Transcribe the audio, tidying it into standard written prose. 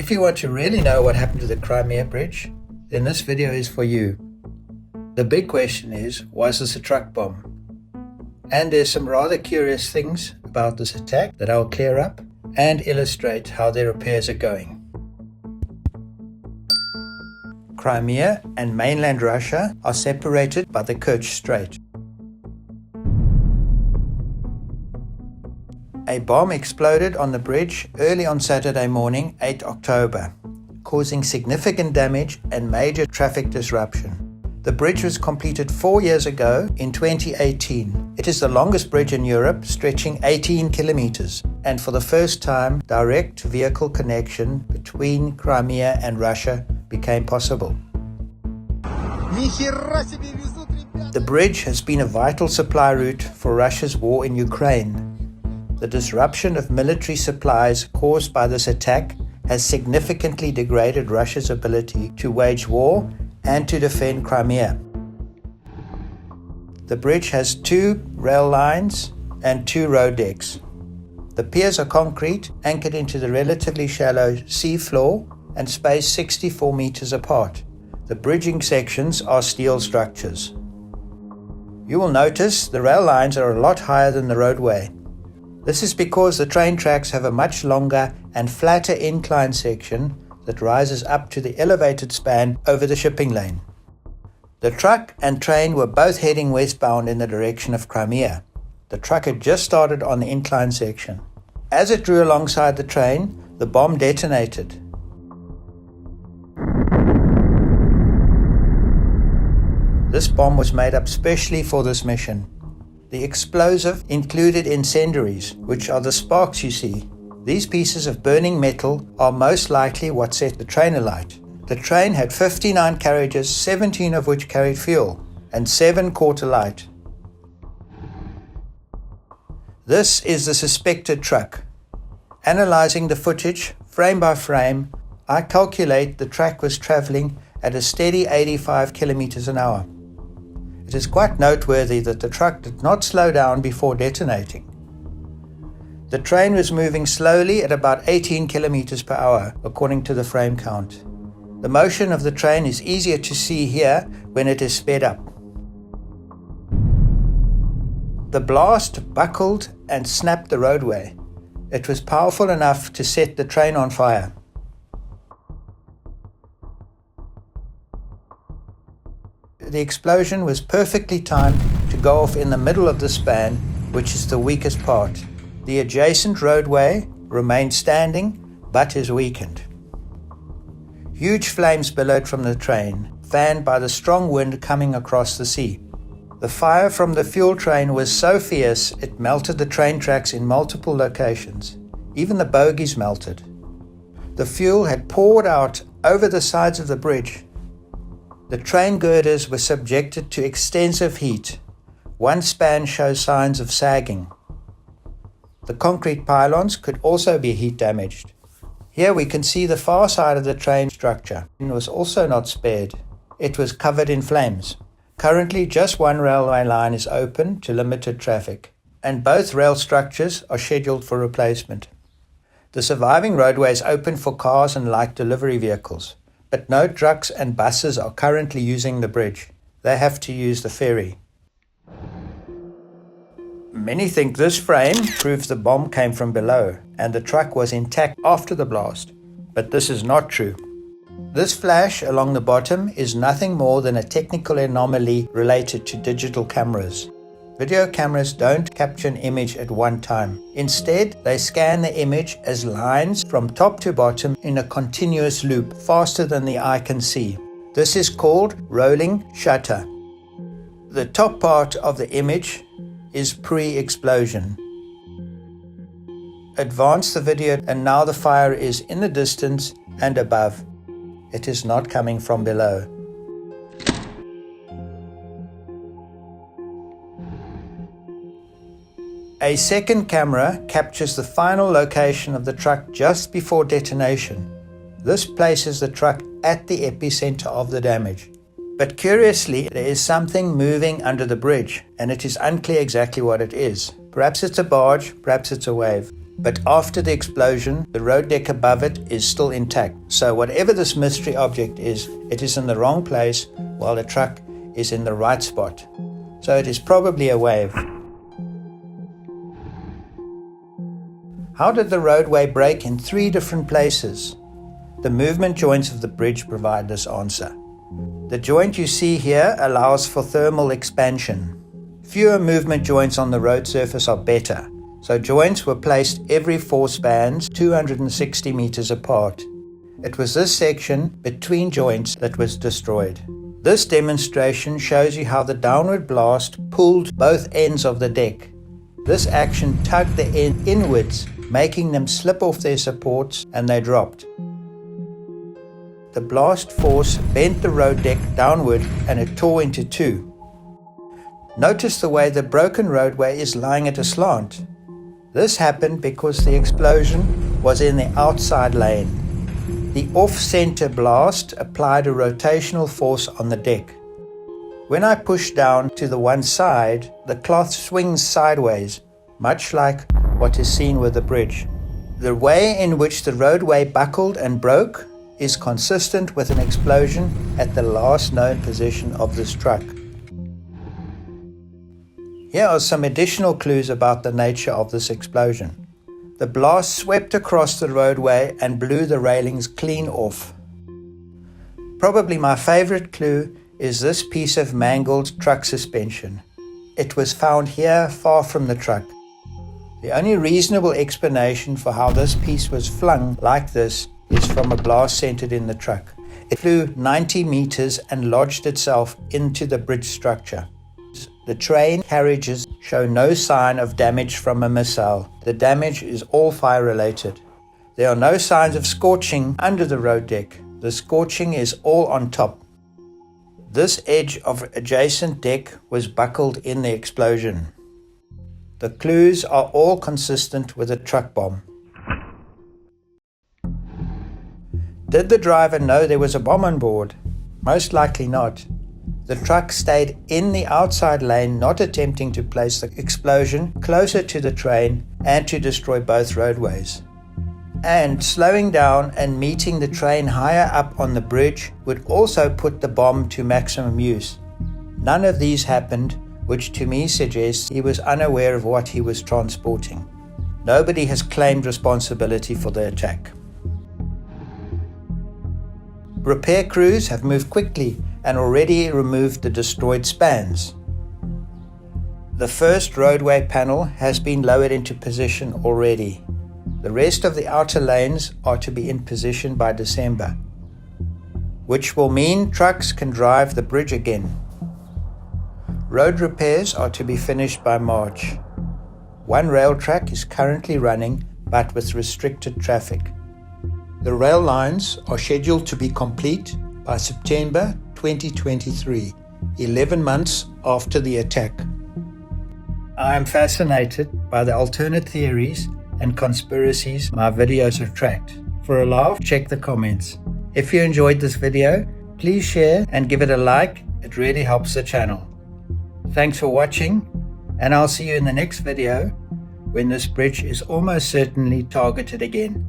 If you want to really know what happened to the Crimea Bridge, then this video is for you. The big question is, was this a truck bomb? And there's some rather curious things about this attack that I'll clear up and illustrate how their repairs are going. Crimea and mainland Russia are separated by the Kerch Strait. A bomb exploded on the bridge early on Saturday morning, 8 October, causing significant damage and major traffic disruption. The bridge was completed 4 years ago in 2018. It is the longest bridge in Europe, stretching 18 kilometers, and for the first time, direct vehicle connection between Crimea and Russia became possible. The bridge has been a vital supply route for Russia's war in Ukraine. The disruption of military supplies caused by this attack has significantly degraded Russia's ability to wage war and to defend Crimea. The bridge has 2 rail lines and 2 road decks. The piers are concrete, anchored into the relatively shallow sea floor and spaced 64 meters apart. The bridging sections are steel structures. You will notice the rail lines are a lot higher than the roadway. This is because the train tracks have a much longer and flatter incline section that rises up to the elevated span over the shipping lane. The truck and train were both heading westbound in the direction of Crimea. The truck had just started on the incline section. As it drew alongside the train, the bomb detonated. This bomb was made up specially for this mission. The explosive included incendiaries, which are the sparks you see. These pieces of burning metal are most likely what set the train alight. The train had 59 carriages, 17 of which carried fuel, and 7 caught alight. This is the suspected truck. Analyzing the footage, frame by frame, I calculate the track was traveling at a steady 85 kilometers an hour. It is quite noteworthy that the truck did not slow down before detonating. The train was moving slowly at about 18 kilometers per hour, according to the frame count. The motion of the train is easier to see here when it is sped up. The blast buckled and snapped the roadway. It was powerful enough to set the train on fire. The explosion was perfectly timed to go off in the middle of the span, which is the weakest part. The adjacent roadway remained standing, but is weakened. Huge flames billowed from the train, fanned by the strong wind coming across the sea. The fire from the fuel train was so fierce it melted the train tracks in multiple locations. Even the bogies melted. The fuel had poured out over the sides of the bridge. The train girders were subjected to extensive heat. One span shows signs of sagging. The concrete pylons could also be heat damaged. Here we can see the far side of the train structure. It was also not spared. It was covered in flames. Currently, just one railway line is open to limited traffic, and both rail structures are scheduled for replacement. The surviving roadway is open for cars and light delivery vehicles, but no trucks and buses are currently using the bridge. They have to use the ferry. Many think this frame proves the bomb came from below and the truck was intact after the blast, but this is not true. This flash along the bottom is nothing more than a technical anomaly related to digital cameras. Video cameras don't capture an image at one time. Instead, they scan the image as lines from top to bottom in a continuous loop, faster than the eye can see. This is called rolling shutter. The top part of the image is pre-explosion. Advance the video and now the fire is in the distance and above. It is not coming from below. A second camera captures the final location of the truck just before detonation. This places the truck at the epicenter of the damage. But curiously, there is something moving under the bridge, and it is unclear exactly what it is. Perhaps it's a barge, perhaps it's a wave. But after the explosion, the road deck above it is still intact. So whatever this mystery object is, it is in the wrong place while the truck is in the right spot. So it is probably a wave. How did the roadway break in 3 different places? The movement joints of the bridge provide this answer. The joint you see here allows for thermal expansion. Fewer movement joints on the road surface are better, so joints were placed every 4 spans, 260 meters apart. It was this section between joints that was destroyed. This demonstration shows you how the downward blast pulled both ends of the deck. This action tugged the end inwards, making them slip off their supports, and they dropped. The blast force bent the road deck downward and it tore into 2. Notice the way the broken roadway is lying at a slant. This happened because the explosion was in the outside lane. The off-center blast applied a rotational force on the deck. When I push down to the one side, the cloth swings sideways, much like what is seen with the bridge. The way in which the roadway buckled and broke is consistent with an explosion at the last known position of this truck. Here are some additional clues about the nature of this explosion. The blast swept across the roadway and blew the railings clean off. Probably my favorite clue is this piece of mangled truck suspension. It was found here far from the truck. The only reasonable explanation for how this piece was flung like this is from a blast centered in the truck. It flew 90 meters and lodged itself into the bridge structure. The train carriages show no sign of damage from a missile. The damage is all fire related. There are no signs of scorching under the road deck. The scorching is all on top. This edge of adjacent deck was buckled in the explosion. The clues are all consistent with a truck bomb. Did the driver know there was a bomb on board? Most likely not. The truck stayed in the outside lane, not attempting to place the explosion closer to the train and to destroy both roadways. And slowing down and meeting the train higher up on the bridge would also put the bomb to maximum use. None of these happened, which to me suggests he was unaware of what he was transporting. Nobody has claimed responsibility for the attack. Repair crews have moved quickly and already removed the destroyed spans. The first roadway panel has been lowered into position already. The rest of the outer lanes are to be in position by December, which will mean trucks can drive the bridge again. Road repairs are to be finished by March. One rail track is currently running, but with restricted traffic. The rail lines are scheduled to be complete by September 2023, 11 months after the attack. I am fascinated by the alternate theories and conspiracies my videos attract. For a laugh, check the comments. If you enjoyed this video, please share and give it a like. It really helps the channel. Thanks for watching, and I'll see you in the next video when this bridge is almost certainly targeted again.